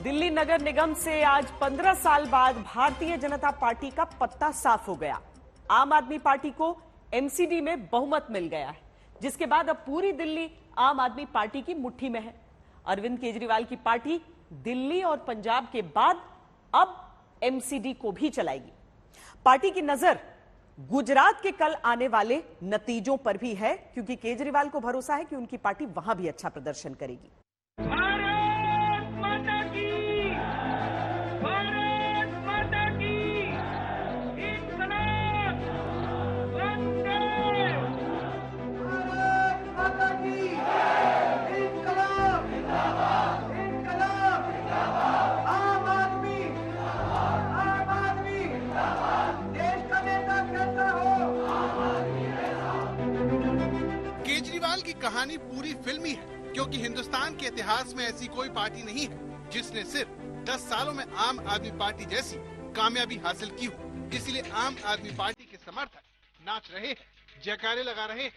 दिल्ली नगर निगम से आज 15 साल बाद भारतीय जनता पार्टी का पत्ता साफ हो गया। आम आदमी पार्टी को एमसीडी में बहुमत मिल गया है, जिसके बाद अब पूरी दिल्ली आम आदमी पार्टी की मुट्ठी में है। अरविंद केजरीवाल की पार्टी दिल्ली और पंजाब के बाद अब एमसीडी को भी चलाएगी। पार्टी की नजर गुजरात के कल आने वाले नतीजों पर भी है, क्योंकि केजरीवाल को भरोसा है कि उनकी पार्टी वहां भी अच्छा प्रदर्शन करेगी। केजरीवाल की कहानी पूरी फिल्मी है, क्योंकि हिंदुस्तान के इतिहास में ऐसी कोई पार्टी नहीं है जिसने सिर्फ 10 सालों में आम आदमी पार्टी जैसी कामयाबी हासिल की हो। इसलिए आम आदमी पार्टी के समर्थक नाच रहे हैं, जयकारे लगा रहे हैं।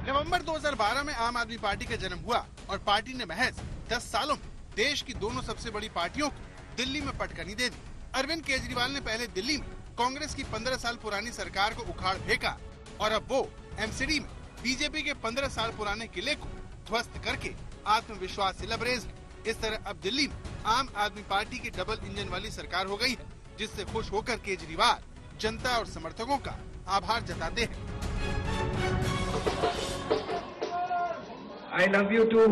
नवंबर 2012 में आम आदमी पार्टी का जन्म हुआ और पार्टी ने महज 10 सालों में देश की दोनों सबसे बड़ी पार्टियों को दिल्ली में पटकनी दे दी। अरविंद केजरीवाल ने पहले दिल्ली में कांग्रेस की 15 साल पुरानी सरकार को उखाड़ फेंका और अब वो एमसीडी में बीजेपी के 15 साल पुराने किले को ध्वस्त करके आत्मविश्वास से लबरेज है। इस तरह अब दिल्ली में आम आदमी पार्टी की डबल इंजन वाली सरकार हो गई है, जिससे खुश होकर केजरीवाल जनता और समर्थकों का आभार जताते हैं। I love you too.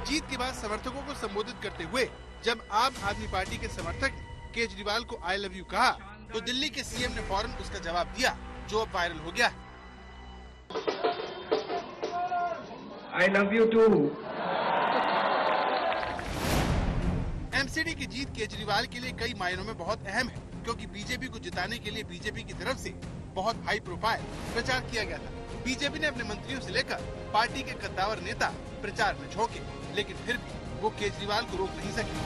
जीत के बाद समर्थकों को संबोधित करते हुए जब आम आदमी पार्टी के समर्थक ने केजरीवाल को आई लव यू कहा, तो दिल्ली के सीएम ने फौरन उसका जवाब दिया, जो अब वायरल हो गया है। I love you too. MCD की जीत केजरीवाल के लिए कई मायनों में बहुत अहम है, क्योंकि बीजेपी को जिताने के लिए बीजेपी की तरफ से बहुत हाई प्रोफाइल प्रचार किया गया था। बीजेपी ने अपने मंत्रियों से लेकर पार्टी के कद्दावर नेता प्रचार में झोंके, लेकिन फिर भी वो केजरीवाल को रोक नहीं सके।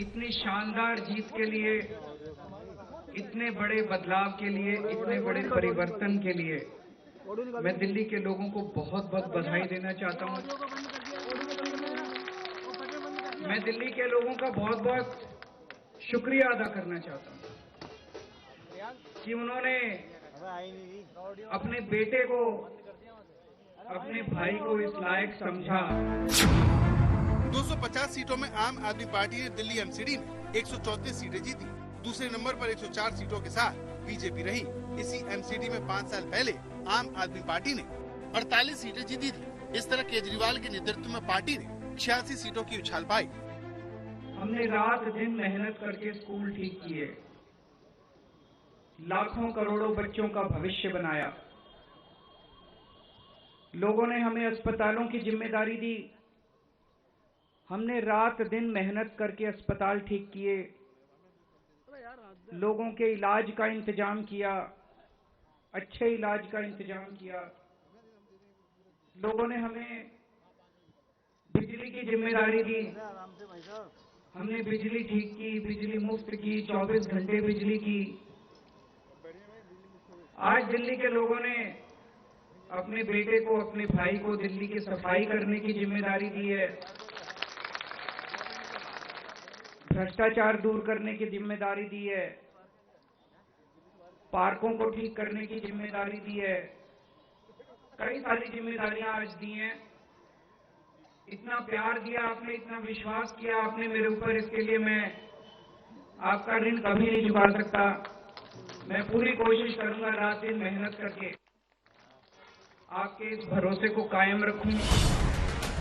इतनी शानदार जीत के लिए, इतने बड़े बदलाव के लिए, इतने बड़े परिवर्तन के लिए मैं दिल्ली के लोगों को बहुत बहुत बधाई देना चाहता हूँ। मैं दिल्ली के लोगों का बहुत बहुत शुक्रिया अदा करना चाहता हूँ कि उन्होंने अपने बेटे को, अपने भाई को इस लायक समझा। 250 सीटों में आम आदमी पार्टी ने दिल्ली एमसीडी में 134 सीटें जीती। दूसरे नंबर पर 104 सीटों के साथ बीजेपी रही। इसी एमसीडी में 5 साल पहले आम आदमी पार्टी ने 48 सीटें जीती थी। इस तरह केजरीवाल के नेतृत्व में पार्टी ने 86 सीटों की उछाल पाई। हमने रात दिन मेहनत करके स्कूल ठीक किए, लाखों करोड़ों बच्चों का भविष्य बनाया। लोगों ने हमें अस्पतालों की जिम्मेदारी दी। हमने रात दिन मेहनत करके अस्पताल ठीक किए, लोगों के इलाज का इंतजाम किया, अच्छे इलाज का इंतजाम किया। लोगों ने हमें बिजली की जिम्मेदारी दी। हमने बिजली ठीक की, बिजली मुफ्त की, 24 घंटे बिजली की। आज दिल्ली के लोगों ने अपने बेटे को, अपने भाई को दिल्ली की सफाई करने की जिम्मेदारी दी है, भ्रष्टाचार दूर करने की जिम्मेदारी दी है, पार्कों को ठीक करने की जिम्मेदारी दी है। कई सारी जिम्मेदारियां आज दी हैं। इतना प्यार दिया आपने, इतना विश्वास किया आपने मेरे ऊपर, इसके लिए मैं आपका ऋण कभी नहीं चुका सकता। मैं पूरी कोशिश करूंगा रात दिन मेहनत करके आपके इस भरोसे को कायम रखूं।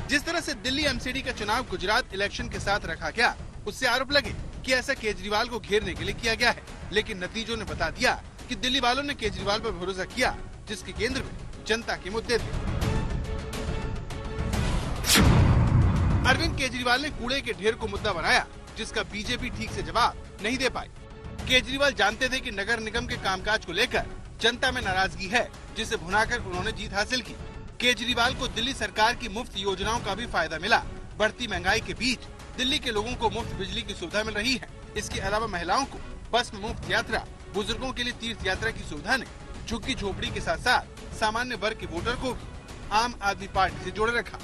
जिस तरह से दिल्ली एमसीडी का चुनाव गुजरात इलेक्शन के साथ रखा गया, उससे आरोप लगे कि ऐसा केजरीवाल को घेरने के लिए किया गया है, लेकिन नतीजों ने बता दिया कि दिल्ली वालों ने केजरीवाल पर भरोसा किया, जिसके केंद्र में जनता के मुद्दे थे। अरविंद केजरीवाल ने कूड़े के ढेर को मुद्दा बनाया, जिसका बीजेपी ठीक से जवाब नहीं दे पाई। केजरीवाल जानते थे कि नगर निगम के कामकाज को लेकर जनता में नाराजगी है, जिसे भुनाकर उन्होंने जीत हासिल की। केजरीवाल को दिल्ली सरकार की मुफ्त योजनाओं का भी फायदा मिला। बढ़ती महंगाई के बीच दिल्ली के लोगों को मुफ्त बिजली की सुविधा मिल रही है। इसके अलावा महिलाओं को बस में मुफ्त यात्रा, बुजुर्गों के लिए तीर्थ यात्रा की सुविधा ने झुग्गी झोपड़ी के साथ साथ सामान्य वर्ग के वोटर को भी आम आदमी पार्टी से जोड़े रखा।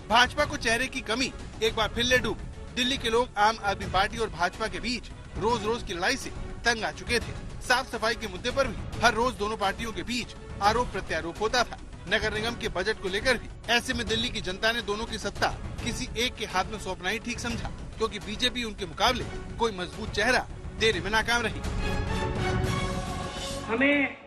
भाजपा को चेहरे की कमी एक बार फिर ले डूब। दिल्ली के लोग आम आदमी पार्टी और भाजपा के बीच रोज रोज की लड़ाई से तंग आ चुके थे। साफ सफाई के मुद्दे पर भी हर रोज दोनों पार्टियों के बीच आरोप प्रत्यारोप होता था। नगर निगम के बजट को लेकर भी। ऐसे में दिल्ली की जनता ने दोनों की सत्ता किसी एक के हाथ में सौंपना ही ठीक समझा, क्योंकि बीजेपी उनके मुकाबले कोई मजबूत चेहरा देने में नाकाम रही। हमें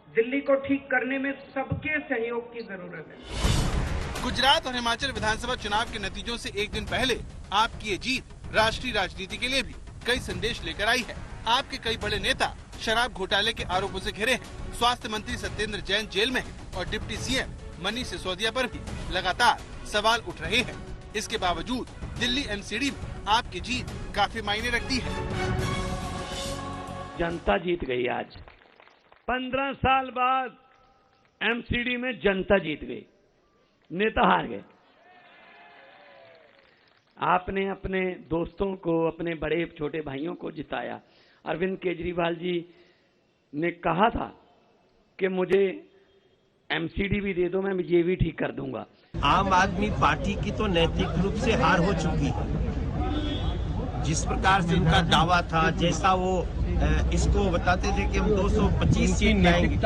दिल्ली को ठीक करने में सबके सहयोग की जरूरत है। गुजरात और हिमाचल विधानसभा चुनाव के नतीजों से एक दिन पहले आपकी ये जीत राष्ट्रीय राजनीति के लिए भी कई संदेश लेकर आई है। आपके कई बड़े नेता शराब घोटाले के आरोपों से घिरे हैं। स्वास्थ्य मंत्री सत्येंद्र जैन जेल में हैं और डिप्टी सीएम मनीष सिसोदिया पर भी लगातार सवाल उठ रहे हैं। इसके बावजूद दिल्ली एमसीडी में आपकी जीत काफी मायने रखती है। जनता जीत गई। आज 15 साल बाद एमसीडी में जनता जीत गई, नेता हार गए। आपने अपने दोस्तों को, अपने बड़े छोटे भाइयों को जिताया। अरविंद केजरीवाल जी ने कहा था कि मुझे एमसीडी भी दे दो, मैं ये भी ठीक कर दूंगा। आम आदमी पार्टी की तो नैतिक रूप से हार हो चुकी है। जिस प्रकार से उनका दावा था, जैसा वो इसको बताते थे कि हम 225 सीट लाएंगे।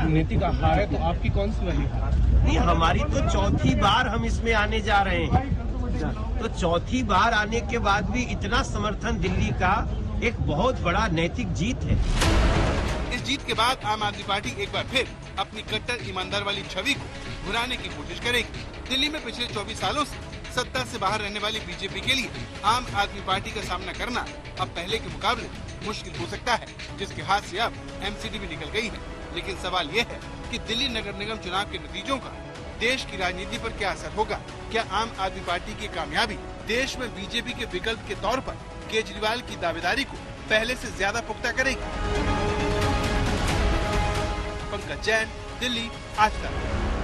नैतिक हार है तो आपकी कौन सी वाली हार? नहीं, हमारी तो चौथी बार हम इसमें आने जा रहे हैं। तो चौथी बार आने के बाद भी इतना समर्थन दिल्ली का एक बहुत बड़ा नैतिक जीत है। इस जीत के बाद आम आदमी पार्टी एक बार फिर अपनी कट्टर ईमानदार वाली छवि को भुनाने की कोशिश करेगी। दिल्ली में पिछले 24 सालों से सत्ता से बाहर रहने वाली बीजेपी के लिए आम आदमी पार्टी का सामना करना अब पहले के मुकाबले मुश्किल हो सकता है, जिसके हाथ से अब एमसीडी भी निकल गई है। लेकिन सवाल ये है कि दिल्ली नगर निगम चुनाव के नतीजों का देश की राजनीति पर क्या असर होगा? क्या आम आदमी पार्टी की कामयाबी देश में बीजेपी के विकल्प के तौर पर केजरीवाल की दावेदारी को पहले से ज्यादा पुख्ता करेगी? पंकज जैन, दिल्ली, आज तक।